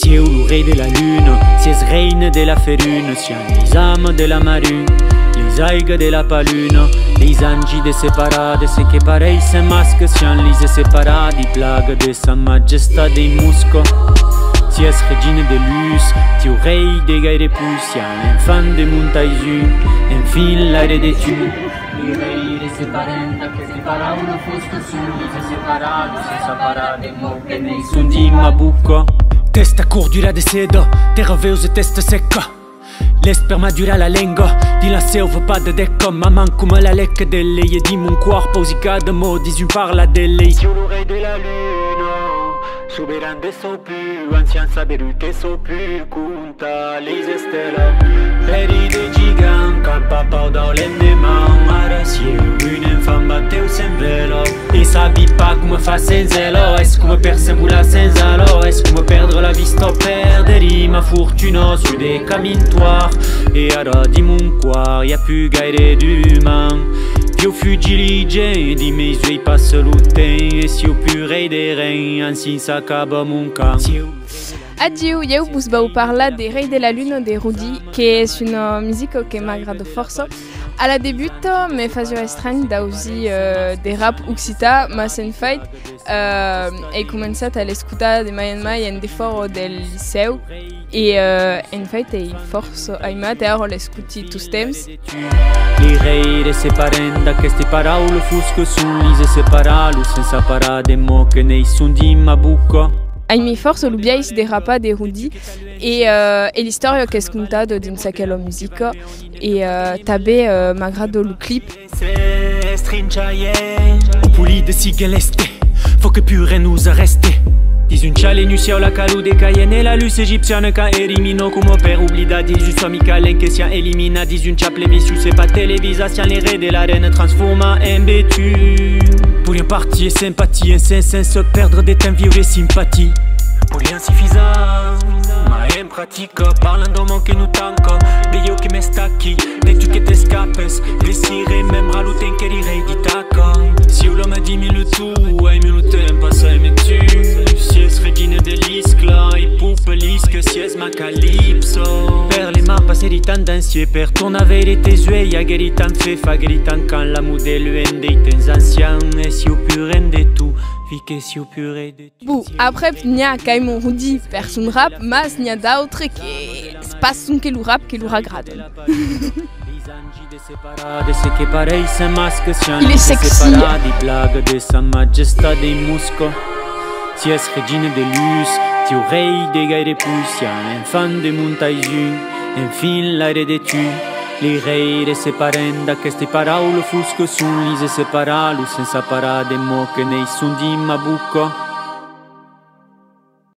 Si è le re della lune, si è reine della ferune, siamo les âmes de la marune, les aigles de la palune, les anges de séparades, c'est que pareil c'est masque, siamo les séparades, plague de sa majesté des muscles. Si es regine de luz, ti o rei de gaire plus, siamo enfant de montaisu, enfin l'aire de tu. Les reis séparés, che separano lo fosco su, les séparades, c'est séparades, des mots que ne sont dit ma bouca. Testa cordura de seda, te reveus e testa secca. L'esperma dura la lingua, di la selva pas de decca. Maman come la lecca delle, e di mon corpo si cade mo, dis un parla delle. Sur l'oreille de la lune, souverain de son plus, ancien saberu che so plus, conta les stelles. Peri de gigant, campa dans les mains, aracier, une infâme batteu sem velo. E sabi pas come fa senza elo, est-ce come persembula senza alo, est-ce come perdre la vista o perdere ma fortuna su des camintoires. E ara di mon cuore, y'a plus gaire d'humain. Più fugilige, di mes yeux passe l'outin, et si au purée des reins, ainsi s'acaba mon camp. Adieu, eu vou parlar de Rei de la Lune de Rudy, que és una música que m'agrada força. A la debut me fazia estrany d'audir de rap occità, mas en fait he començat a l'escoltar de mai en mai en defort del liceu i en fait he força aimat e ara l'escolti tots temps. Li reire separen d'aqueste paraule fosque són lise separalo sense parar de mots que ne són dit ma buca. Aimi força lo biais de rapa de Rudy e l'história que es contada dins aquela música e també m'agrada lo clip. O poli de sigeleste, faut que pure nous arreste. Dis un chale nu ciel la calou de Cayenne, la luce égyptienne quand élimino comme père oblida, dis un somi calen que sien élimina, dis un chaple vicieux c'est pas télévisation, les raies de l'arène transforma en bétu. Pour rien partir sympathie, insensé se perdre des temps vivre sympathie. Pour rien suffisant, ma en pratique, parlant d'un monde que nous tanque, de yo que m'estaqui, de tu que t'escapes, désiré même ralouten que l'irei di taca. Si l'homme dit mille tout, ai mille tempo, ça me tue. Si es regine de l'iscla, et poupe l'isque, si es ma calypso. Per les mains passées di tendancieux, per ton avere tes yeux, ya gueritan fait, fa gueritan quand la modèle des tes anciens, et si au pur de tout. Bon, après, n'y a quand même Rudy per son rap, mas n'y a d'autres qui se passent que le rap que le agrade. Il est sexy. Plague de sa majesté des muscles. Si es regine de luz, ti o rei de gaire plus, un enfant de montaisu, enfin l'aire de tu. Les reis séparent d'aqueste paraule fosque són lise separalo sense parar de mots que ne sont dit ma buca.